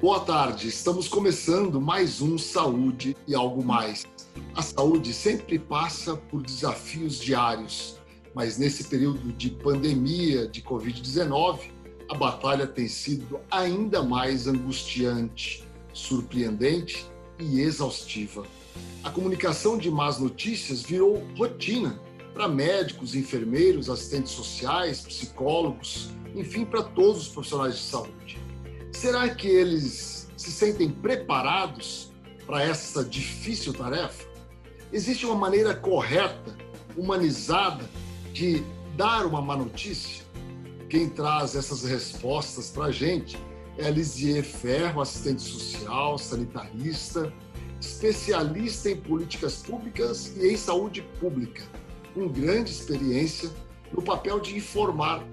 Boa tarde, estamos começando mais um Saúde e Algo Mais. A saúde sempre passa por desafios diários, mas nesse período de pandemia de Covid-19, a batalha tem sido ainda mais angustiante, surpreendente e exaustiva. A comunicação de más notícias virou rotina para médicos, enfermeiros, assistentes sociais, psicólogos, enfim, para todos os profissionais de saúde. Será que eles se sentem preparados para essa difícil tarefa? Existe uma maneira correta, humanizada, de dar uma má notícia? Quem traz essas respostas para a gente é a Lisier Ferro, assistente social, sanitarista, especialista em políticas públicas e em saúde pública, com grande experiência no papel de informar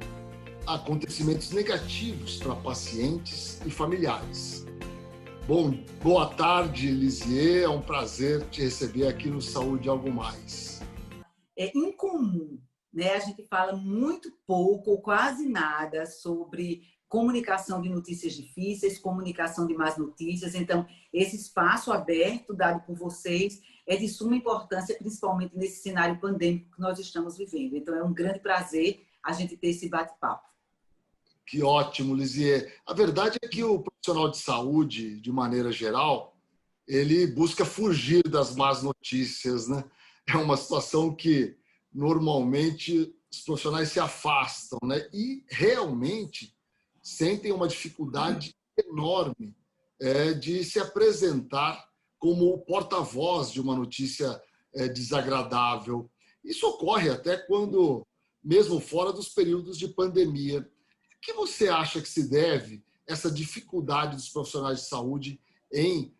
acontecimentos negativos para pacientes e familiares. Bom, boa tarde, Lisier. É um prazer te receber aqui no Saúde e Algo Mais. É incomum, né? A gente fala muito pouco ou quase nada sobre comunicação de notícias difíceis, comunicação de más notícias. Então, esse espaço aberto dado por vocês é de suma importância, principalmente nesse cenário pandêmico que nós estamos vivendo. Então, é um grande prazer a gente ter esse bate-papo. Que ótimo, Lisier. A verdade é que o profissional de saúde, de maneira geral, ele busca fugir das más notícias, né? É uma situação que normalmente os profissionais se afastam, né? E realmente sentem uma dificuldade enorme de se apresentar como o porta-voz de uma notícia desagradável. Isso ocorre até quando, mesmo fora dos períodos de pandemia. O que você acha que se deve essa dificuldade dos profissionais de saúde em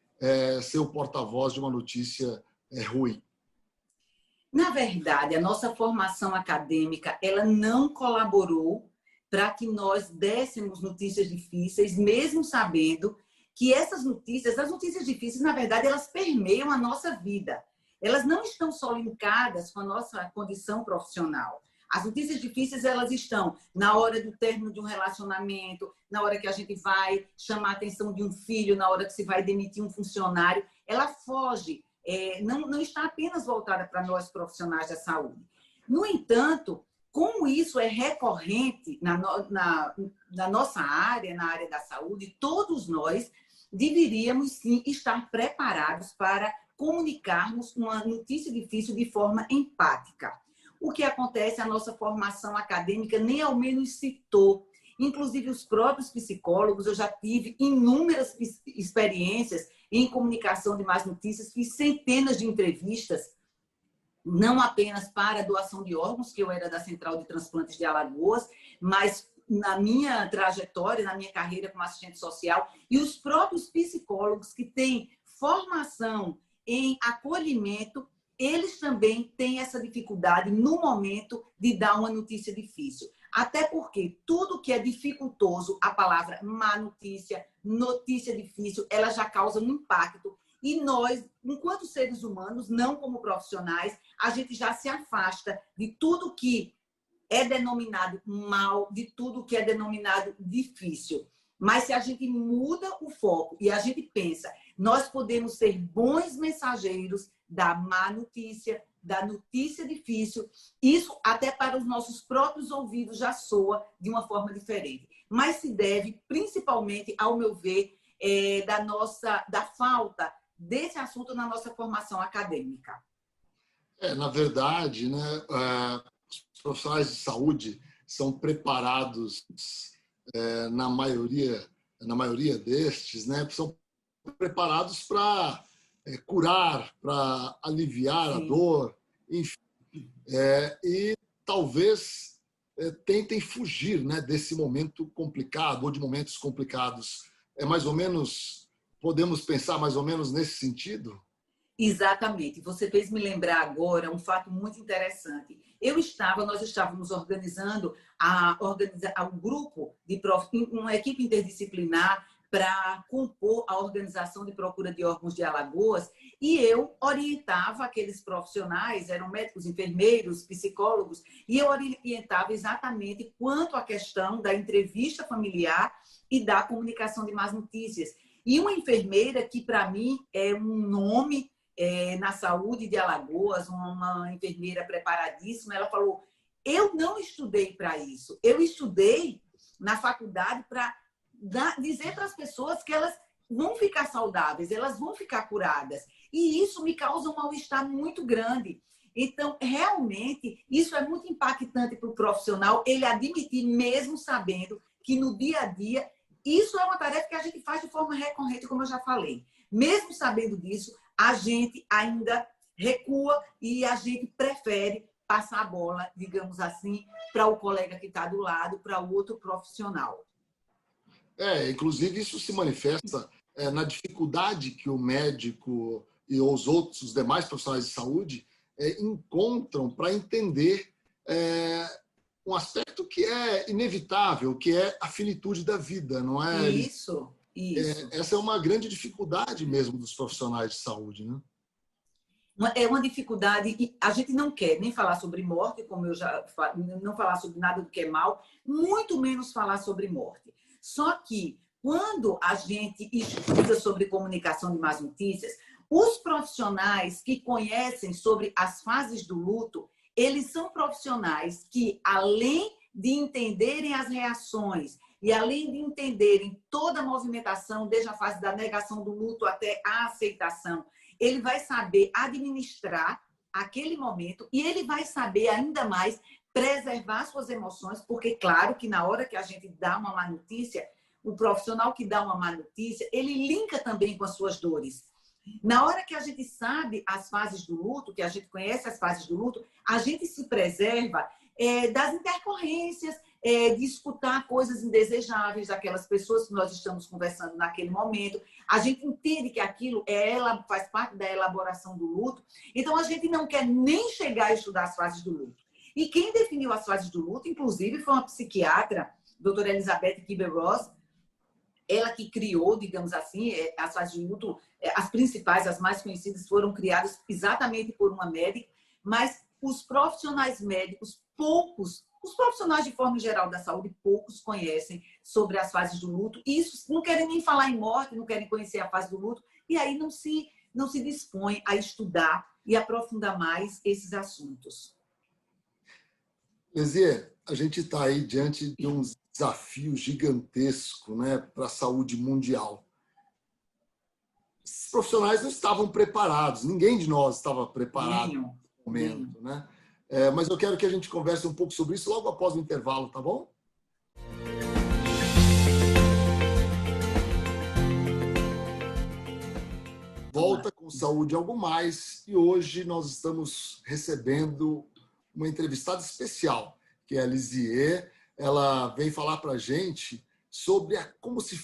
ser o porta-voz de uma notícia ruim? Na verdade, a nossa formação acadêmica ela não colaborou para que nós dessemos notícias difíceis, mesmo sabendo que essas notícias, as notícias difíceis, na verdade, elas permeiam a nossa vida. Elas não estão só linkadas com a nossa condição profissional. As notícias difíceis, elas estão na hora do término de um relacionamento, na hora que a gente vai chamar a atenção de um filho, na hora que se vai demitir um funcionário. Ela foge, não está apenas voltada para nós profissionais da saúde. No entanto, como isso é recorrente na nossa área, na área da saúde, todos nós deveríamos sim estar preparados para comunicarmos uma notícia difícil de forma empática. O que acontece, a nossa formação acadêmica nem ao menos citou. Inclusive, os próprios psicólogos, eu já tive inúmeras experiências em comunicação de más notícias, fiz centenas de entrevistas, não apenas para doação de órgãos, que eu era da Central de Transplantes de Alagoas, mas na minha trajetória, na minha carreira como assistente social, e os próprios psicólogos que têm formação em acolhimento, eles também têm essa dificuldade no momento de dar uma notícia difícil. Até porque tudo que é dificultoso, a palavra má notícia, notícia difícil, ela já causa um impacto. E nós, enquanto seres humanos, não como profissionais, a gente já se afasta de tudo que é denominado mal, de tudo que é denominado difícil. Mas se a gente muda o foco e a gente pensa, nós podemos ser bons mensageiros da má notícia, da notícia difícil, isso até para os nossos próprios ouvidos já soa de uma forma diferente. Mas se deve, principalmente, ao meu ver, da falta desse assunto na nossa formação acadêmica. Na verdade, né, os profissionais de saúde são preparados, na maioria destes, né, são preparados para curar, para aliviar a dor, enfim. E talvez tentem fugir, né, desse momento complicado ou de momentos complicados. Mais ou menos, podemos pensar mais ou menos nesse sentido? Exatamente. Você fez me lembrar agora um fato muito interessante. Nós estávamos organizando um grupo uma equipe interdisciplinar para compor a organização de procura de órgãos de Alagoas, e eu orientava aqueles profissionais, eram médicos, enfermeiros, psicólogos, e eu orientava exatamente quanto à questão da entrevista familiar e da comunicação de más notícias. E uma enfermeira que, para mim, é um nome na saúde de Alagoas, uma enfermeira preparadíssima, ela falou, eu não estudei para isso, eu estudei na faculdade para dizer para as pessoas que elas vão ficar saudáveis, elas vão ficar curadas. E isso me causa um mal-estar muito grande. Então, realmente, isso é muito impactante para o profissional, ele admitir, mesmo sabendo que no dia a dia, isso é uma tarefa que a gente faz de forma recorrente, como eu já falei. Mesmo sabendo disso, a gente ainda recua e a gente prefere passar a bola, digamos assim, para o colega que está do lado, para o outro profissional. Inclusive, isso se manifesta na dificuldade que o médico e os demais profissionais de saúde encontram para entender um aspecto que é inevitável, que é a finitude da vida, não é? Isso. Essa é uma grande dificuldade mesmo dos profissionais de saúde, né? É uma dificuldade e a gente não quer nem falar sobre morte, como eu já falei, não falar sobre nada do que é mal, muito menos falar sobre morte. Só que quando a gente estuda sobre comunicação de más notícias, os profissionais que conhecem sobre as fases do luto, eles são profissionais que, além de entenderem as reações e além de entenderem toda a movimentação, desde a fase da negação do luto até a aceitação, ele vai saber administrar aquele momento e ele vai saber ainda mais preservar suas emoções, porque claro que na hora que a gente dá uma má notícia, o profissional que dá uma má notícia, ele linka também com as suas dores. Na hora que a gente sabe as fases do luto, que a gente conhece as fases do luto, a gente se preserva das intercorrências, de escutar coisas indesejáveis daquelas pessoas que nós estamos conversando naquele momento. A gente entende que aquilo ela faz parte da elaboração do luto. Então, a gente não quer nem chegar a estudar as fases do luto. E quem definiu as fases do luto, inclusive, foi uma psiquiatra, doutora Elizabeth Kubler-Ross, ela que criou, digamos assim, as fases de luto, as principais, as mais conhecidas, foram criadas exatamente por uma médica, mas os profissionais médicos, poucos, os profissionais de forma geral da saúde, poucos conhecem sobre as fases do luto. E isso não querem nem falar em morte, não querem conhecer a fase do luto, e aí não se dispõe a estudar e aprofundar mais esses assuntos. Lezier, a gente está aí diante de um desafio gigantesco, né, para a saúde mundial. Os profissionais não estavam preparados, ninguém de nós estava preparado no momento, né? Mas eu quero que a gente converse um pouco sobre isso logo após o intervalo, tá bom? Volta com Saúde Algo Mais e hoje nós estamos recebendo uma entrevistada especial, que é a Lizier. Ela vem falar para a gente sobre como se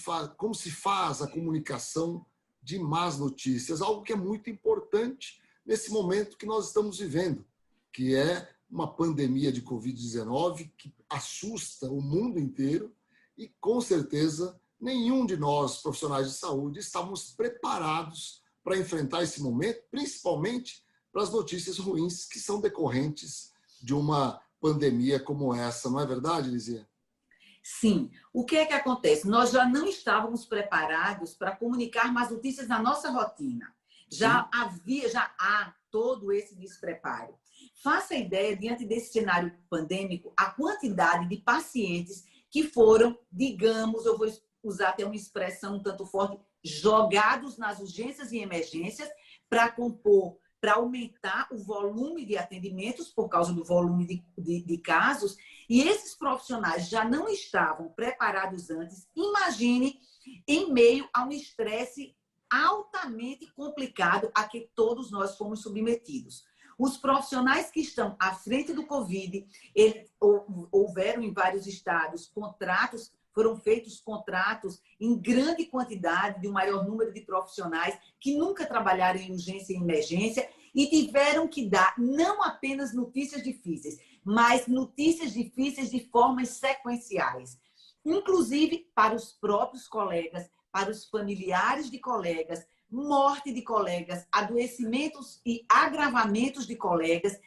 faz a comunicação de más notícias, algo que é muito importante nesse momento que nós estamos vivendo, que é uma pandemia de Covid-19 que assusta o mundo inteiro e, com certeza, nenhum de nós, profissionais de saúde, estamos preparados para enfrentar esse momento, principalmente para as notícias ruins que são decorrentes de uma pandemia como essa. Não é verdade, Lizier? Sim. O que é que acontece? Nós já não estávamos preparados para comunicar más notícias na nossa rotina. Já há todo esse despreparo. Faça ideia, diante desse cenário pandêmico, a quantidade de pacientes que foram, digamos, eu vou usar até uma expressão um tanto forte, jogados nas urgências e emergências para aumentar o volume de atendimentos por causa do volume de casos, e esses profissionais já não estavam preparados antes. Imagine em meio a um estresse altamente complicado a que todos nós fomos submetidos. Os profissionais que estão à frente do Covid, houveram em vários estados foram feitos contratos em grande quantidade de um maior número de profissionais que nunca trabalharam em urgência e emergência e tiveram que dar não apenas notícias difíceis, mas notícias difíceis de formas sequenciais, inclusive para os próprios colegas, para os familiares de colegas, morte de colegas, adoecimentos e agravamentos de colegas,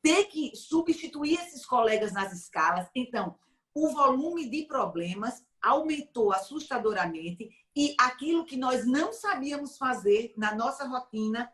ter que substituir esses colegas nas escalas. Então, o volume de problemas aumentou assustadoramente E aquilo que nós não sabíamos fazer na nossa rotina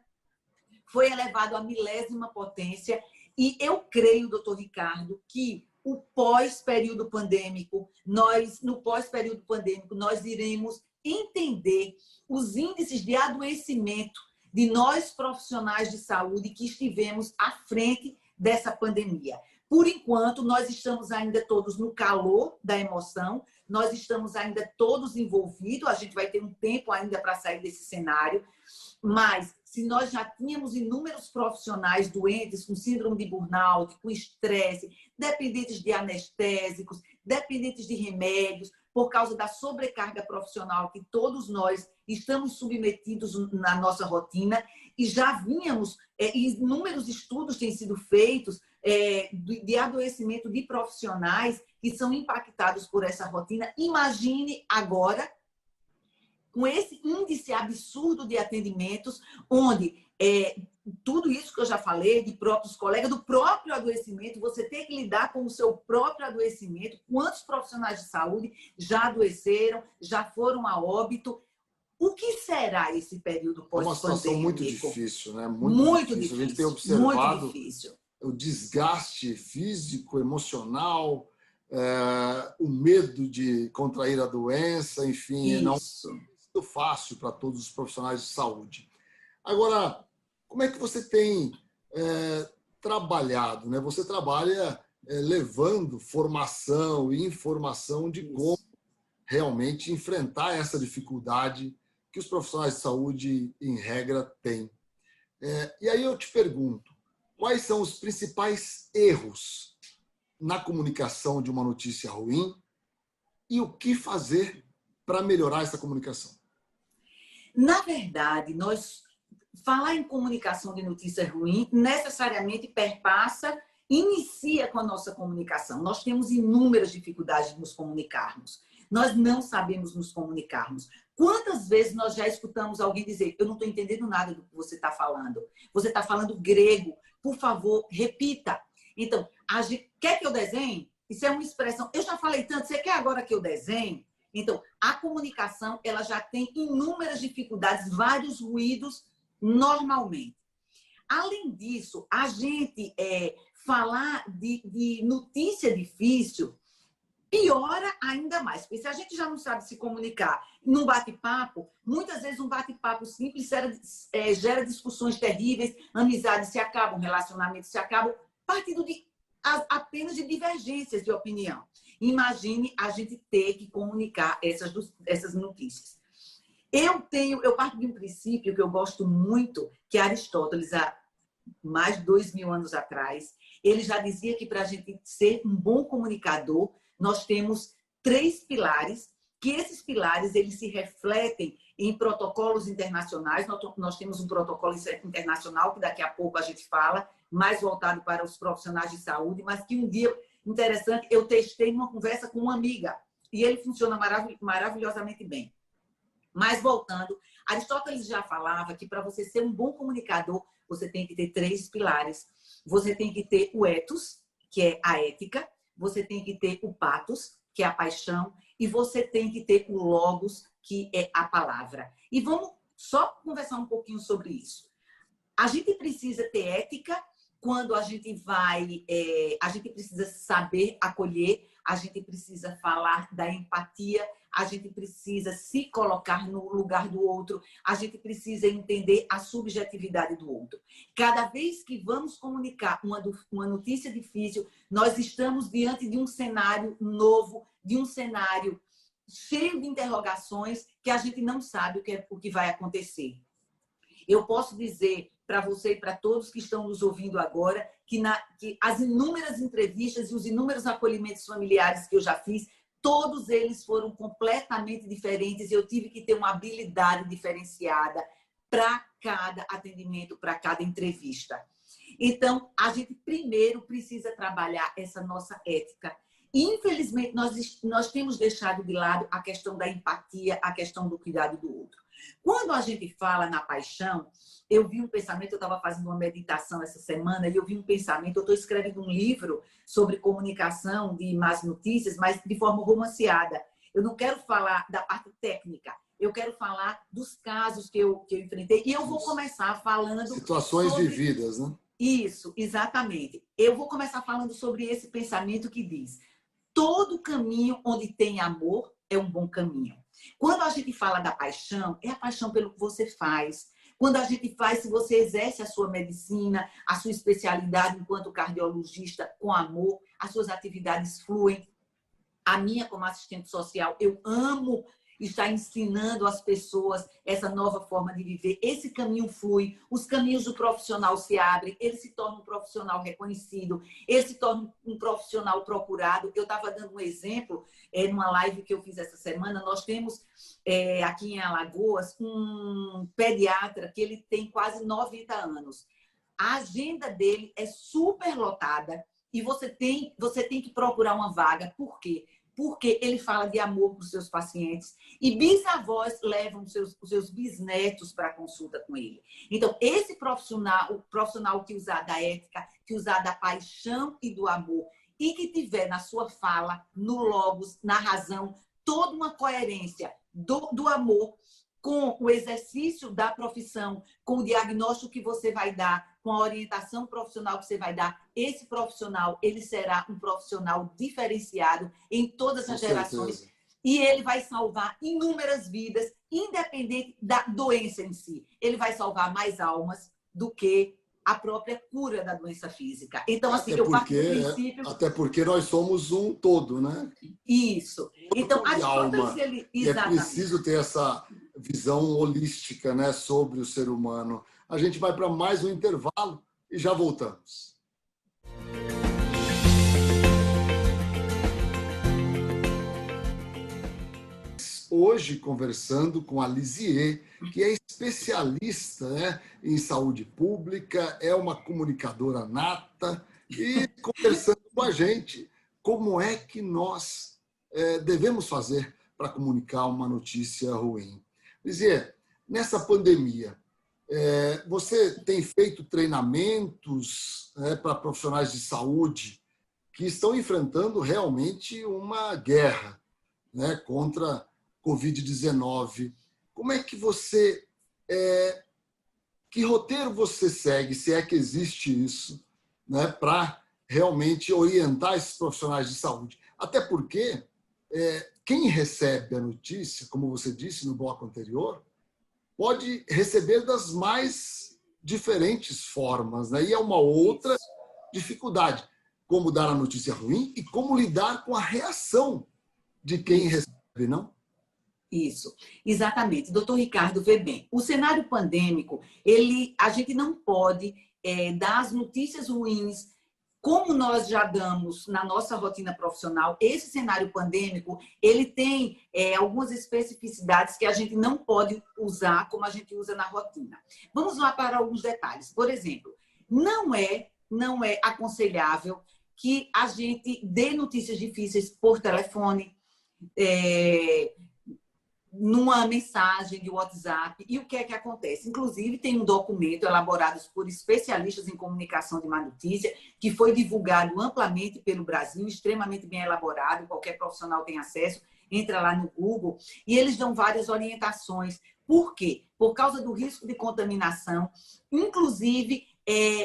foi elevado à milésima potência. E eu creio, doutor Ricardo, que o pós-período pandêmico, no pós-período pandêmico, nós iremos entender os índices de adoecimento de nós profissionais de saúde que estivemos à frente dessa pandemia. Por enquanto, nós estamos ainda todos no calor da emoção, nós estamos ainda todos envolvidos, a gente vai ter um tempo ainda para sair desse cenário, mas se nós já tínhamos inúmeros profissionais doentes com síndrome de burnout, com estresse, dependentes de anestésicos, dependentes de remédios, por causa da sobrecarga profissional que todos nós estamos submetidos na nossa rotina, e já vínhamos, inúmeros estudos têm sido feitos de adoecimento de profissionais que são impactados por essa rotina. Imagine agora, com esse índice absurdo de atendimentos, onde tudo isso que eu já falei, de próprios colegas, do próprio adoecimento, você tem que lidar com o seu próprio adoecimento. Quantos profissionais de saúde já adoeceram, já foram a óbito? O que será esse período pós-pandêmico? É uma situação muito difícil, né? Muito difícil. A gente tem observado muito difícil. O desgaste físico, emocional, o medo de contrair a doença, enfim, não é muito fácil para todos os profissionais de saúde. Agora, como é que você tem trabalhado, né? Você trabalha levando formação e informação de como realmente enfrentar essa dificuldade que os profissionais de saúde, em regra, têm. E aí eu te pergunto, quais são os principais erros na comunicação de uma notícia ruim e o que fazer para melhorar essa comunicação? Na verdade, falar em comunicação de notícia ruim necessariamente perpassa, inicia com a nossa comunicação. Nós temos inúmeras dificuldades de nos comunicarmos. Nós não sabemos nos comunicarmos. Quantas vezes nós já escutamos alguém dizer: eu não estou entendendo nada do que você está falando. Você está falando grego. Por favor, repita. Então, quer que eu desenhe? Isso é uma expressão. Eu já falei tanto, você quer agora que eu desenhe? Então, a comunicação ela já tem inúmeras dificuldades, vários ruídos normalmente. Além disso, a gente falar de notícia difícil piora ainda mais. Porque se a gente já não sabe se comunicar num bate-papo, muitas vezes um bate-papo simples gera discussões terríveis, amizades se acabam, relacionamentos se acabam, partindo apenas de divergências de opinião. Imagine a gente ter que comunicar essas notícias. Eu parto de um princípio que eu gosto muito, que Aristóteles, há mais de 2000 anos atrás, ele já dizia que para a gente ser um bom comunicador, nós temos 3 pilares, que esses pilares eles se refletem em protocolos internacionais. Nós temos um protocolo internacional, que daqui a pouco a gente fala, mais voltado para os profissionais de saúde, mas que um dia, interessante, eu testei numa conversa com uma amiga, e ele funciona maravilhosamente bem. Mas voltando, Aristóteles já falava que para você ser um bom comunicador, você tem que ter 3 pilares. Você tem que ter o ethos, que é a ética, você tem que ter o pathos, que é a paixão, e você tem que ter o logos, que é a palavra. E vamos só conversar um pouquinho sobre isso. A gente precisa ter ética quando a gente precisa saber acolher, a gente precisa falar da empatia, a gente precisa se colocar no lugar do outro, a gente precisa entender a subjetividade do outro. Cada vez que vamos comunicar uma notícia difícil, nós estamos diante de um cenário novo, de um cenário cheio de interrogações que a gente não sabe o que vai acontecer. Eu posso dizer para você e para todos que estão nos ouvindo agora que as inúmeras entrevistas e os inúmeros acolhimentos familiares que eu já fiz, todos eles foram completamente diferentes e eu tive que ter uma habilidade diferenciada para cada atendimento, para cada entrevista. Então, a gente primeiro precisa trabalhar essa nossa ética. Infelizmente, nós temos deixado de lado a questão da empatia, a questão do cuidado do outro. Quando a gente fala na paixão, eu vi um pensamento, eu estava fazendo uma meditação essa semana e eu vi um pensamento, eu estou escrevendo um livro sobre comunicação de más notícias, mas de forma romanceada. Eu não quero falar da parte técnica, eu quero falar dos casos que eu enfrentei. E eu vou começar falando... Situações vividas, né? Isso, exatamente. Eu vou começar falando sobre esse pensamento que diz: todo caminho onde tem amor é um bom caminho. Quando a gente fala da paixão, é a paixão pelo que você faz. Quando a gente faz, se você exerce a sua medicina, a sua especialidade enquanto cardiologista com amor, as suas atividades fluem. A minha, como assistente social, eu amo estar ensinando as pessoas essa nova forma de viver. Esse caminho flui, os caminhos do profissional se abrem, ele se torna um profissional reconhecido, ele se torna um profissional procurado. Eu estava dando um exemplo numa live que eu fiz essa semana. Nós temos aqui em Alagoas um pediatra que ele tem quase 90 anos. A agenda dele é super lotada e você tem que procurar uma vaga. Por quê? Porque ele fala de amor para os seus pacientes e bisavós levam os seus bisnetos para a consulta com ele. Então, esse profissional, o profissional que usar da ética, que usar da paixão e do amor e que tiver na sua fala, no logos, na razão, toda uma coerência do amor com o exercício da profissão, com o diagnóstico que você vai dar, com a orientação profissional que você vai dar, esse profissional, ele será um profissional diferenciado em todas as gerações e ele vai salvar inúmeras vidas, independente da doença em si. Ele vai salvar mais almas do que a própria cura da doença física. Então, assim, eu parto do princípio... Até porque nós somos um todo, né? Isso. Então, Aristóteles... É preciso ter essa visão holística, né, sobre o ser humano. A gente vai para mais um intervalo e já voltamos. Hoje, conversando com a Lisier, que é especialista, né, em saúde pública, é uma comunicadora nata, e conversando com a gente como é que nós devemos fazer para comunicar uma notícia ruim. Lisier, nessa pandemia, você tem feito treinamentos para profissionais de saúde que estão enfrentando realmente uma guerra, né, contra a Covid-19. Como é que você... que roteiro você segue, se é que existe isso, né, para realmente orientar esses profissionais de saúde? Até porque quem recebe a notícia, como você disse no bloco anterior, pode receber das mais diferentes formas, né? E é uma outra dificuldade. Como dar a notícia ruim e como lidar com a reação de quem recebe, não? Isso, exatamente. Doutor Ricardo, vê bem, o cenário pandêmico, a gente não pode dar as notícias ruins como nós já damos na nossa rotina profissional. Esse cenário pandêmico, ele tem algumas especificidades que a gente não pode usar como a gente usa na rotina. Vamos lá para alguns detalhes. Por exemplo, não é aconselhável que a gente dê notícias difíceis por telefone, numa mensagem de WhatsApp. E o que é que acontece? Inclusive, tem um documento elaborado por especialistas em comunicação de má notícia, que foi divulgado amplamente pelo Brasil, extremamente bem elaborado, qualquer profissional tem acesso, entra lá no Google, e eles dão várias orientações. Por quê? Por causa do risco de contaminação, inclusive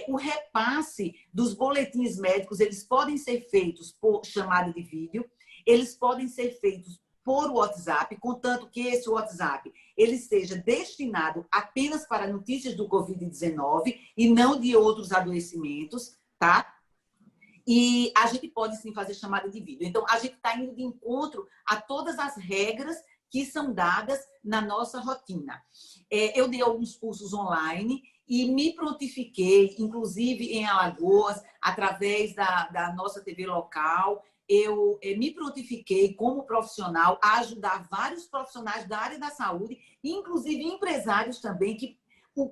o repasse dos boletins médicos, eles podem ser feitos por chamada de vídeo, eles podem ser feitos por WhatsApp, contanto que esse WhatsApp ele seja destinado apenas para notícias do Covid-19 e não de outros adoecimentos, tá? E a gente pode sim fazer chamada de vídeo. Então, a gente está indo de encontro a todas as regras que são dadas na nossa rotina. Eu dei alguns cursos online e me prontifiquei, inclusive em Alagoas, através da nossa TV local. Eu me prontifiquei como profissional a ajudar vários profissionais da área da saúde, inclusive empresários também, que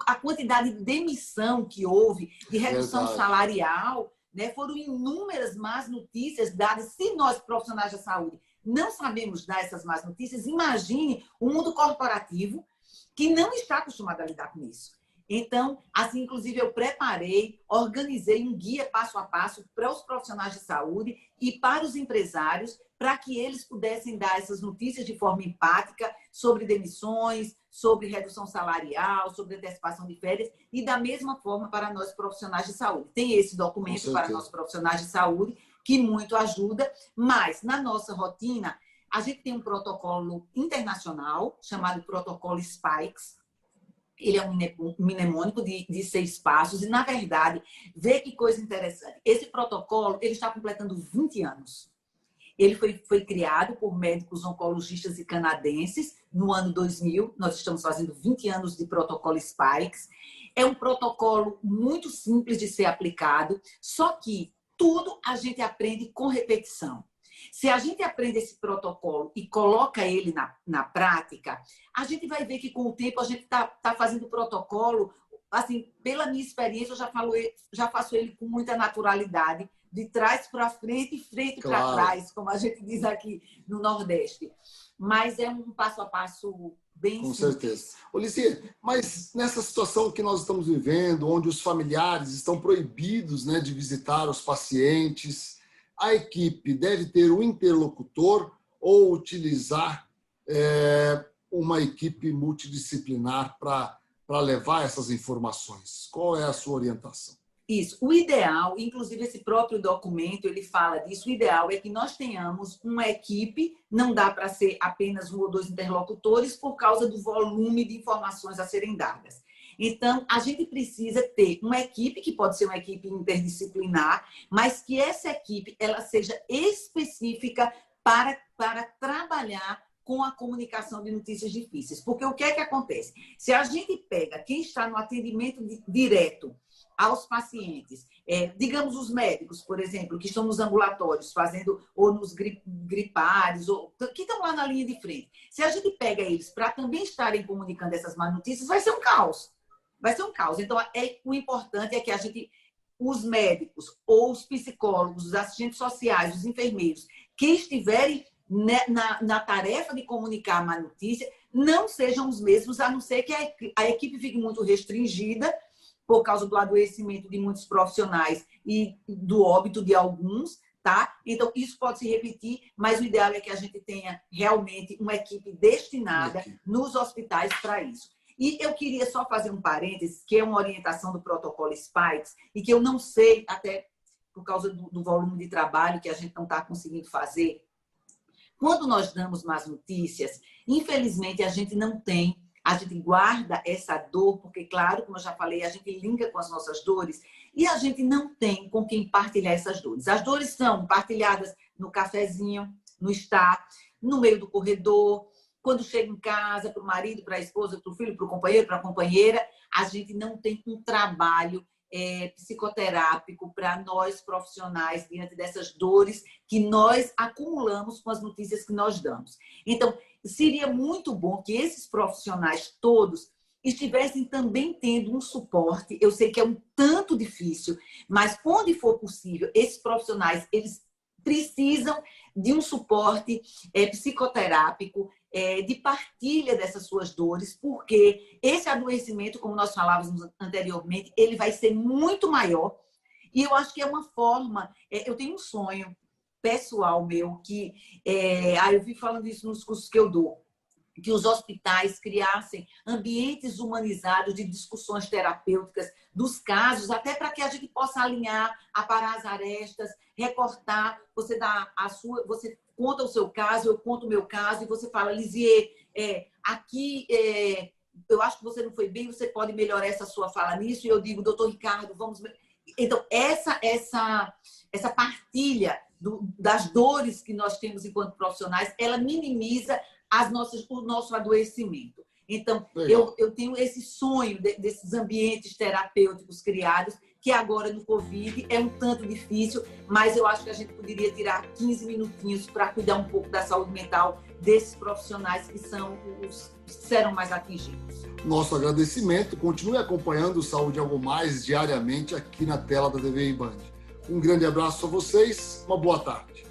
a quantidade de demissão que houve, de redução salarial, né, foram inúmeras más notícias dadas. Se nós, profissionais da saúde, não sabemos dar essas más notícias, imagine o mundo corporativo que não está acostumado a lidar com isso. Então, assim, inclusive, eu organizei um guia passo a passo para os profissionais de saúde e para os empresários, para que eles pudessem dar essas notícias de forma empática sobre demissões, sobre redução salarial, sobre antecipação de férias, e da mesma forma para nós profissionais de saúde. Tem esse documento para nós profissionais de saúde, que muito ajuda, mas na nossa rotina, a gente tem um protocolo internacional chamado Protocolo Spikes. Ele é um mnemônico de 6 passos e, na verdade, vê que coisa interessante. Esse protocolo ele está completando 20 anos. Ele foi criado por médicos oncologistas e canadenses no ano 2000. Nós estamos fazendo 20 anos de protocolo Spikes. É um protocolo muito simples de ser aplicado, só que tudo a gente aprende com repetição. Se a gente aprende esse protocolo e coloca ele na prática, a gente vai ver que com o tempo a gente tá fazendo o protocolo, assim, pela minha experiência, eu já faço ele com muita naturalidade, de trás para frente e frente para trás, como a gente diz aqui no Nordeste. Mas é um passo a passo bem simples. Com certeza. Lizia, mas nessa situação que nós estamos vivendo, onde os familiares estão proibidos, né, de visitar os pacientes, a equipe deve ter um interlocutor ou utilizar uma equipe multidisciplinar para levar essas informações? Qual é a sua orientação? Isso. O ideal, inclusive esse próprio documento, ele fala disso, o ideal é que nós tenhamos uma equipe, não dá para ser apenas 1 ou 2 interlocutores por causa do volume de informações a serem dadas. Então, a gente precisa ter uma equipe, que pode ser uma equipe interdisciplinar, mas que essa equipe ela seja específica para trabalhar com a comunicação de notícias difíceis. Porque o que é que acontece? Se a gente pega quem está no atendimento direto aos pacientes, digamos os médicos, por exemplo, que estão nos ambulatórios fazendo, ou nos gripários, ou que estão lá na linha de frente. Se a gente pega eles para também estarem comunicando essas más notícias, vai ser um caos. Vai ser um caos. Então, o importante é que os médicos, ou os psicólogos, os assistentes sociais, os enfermeiros, que estiverem na tarefa de comunicar a má notícia, não sejam os mesmos, a não ser que a equipe fique muito restringida por causa do adoecimento de muitos profissionais e do óbito de alguns, tá? Então, isso pode se repetir, mas o ideal é que a gente tenha realmente uma equipe destinada nos hospitais para isso. E eu queria só fazer um parênteses, que é uma orientação do protocolo Spikes, e que eu não sei, até por causa do volume de trabalho que a gente não está conseguindo fazer. Quando nós damos más notícias, infelizmente a gente não tem, a gente guarda essa dor, porque, claro, como eu já falei, a gente linka com as nossas dores, e a gente não tem com quem partilhar essas dores. As dores são partilhadas no cafezinho, no estar, no meio do corredor, quando chega em casa, para o marido, para a esposa, para o filho, para o companheiro, para a companheira, a gente não tem um trabalho psicoterápico para nós profissionais diante dessas dores que nós acumulamos com as notícias que nós damos. Então, seria muito bom que esses profissionais todos estivessem também tendo um suporte. Eu sei que é um tanto difícil, mas onde for possível, esses profissionais, eles precisam de um suporte psicoterápico, de partilha dessas suas dores, porque esse adoecimento, como nós falávamos anteriormente, ele vai ser muito maior. E eu acho que é uma forma... eu tenho um sonho pessoal meu, que eu vi falando isso nos cursos que eu dou, que os hospitais criassem ambientes humanizados de discussões terapêuticas dos casos, até para que a gente possa alinhar, aparar as arestas, recortar, você conta o seu caso, eu conto o meu caso, e você fala, Lisier, aqui eu acho que você não foi bem, você pode melhorar essa sua fala nisso, e eu digo, doutor Ricardo, vamos... Então, essa partilha das dores que nós temos enquanto profissionais, ela minimiza o nosso adoecimento. Então, eu tenho esse sonho desses ambientes terapêuticos criados, que agora no Covid é um tanto difícil, mas eu acho que a gente poderia tirar 15 minutinhos para cuidar um pouco da saúde mental desses profissionais que serão mais atingidos. Nosso agradecimento. Continue acompanhando o Saúde Algo Mais diariamente aqui na tela da TV Band. Um grande abraço a vocês, uma boa tarde.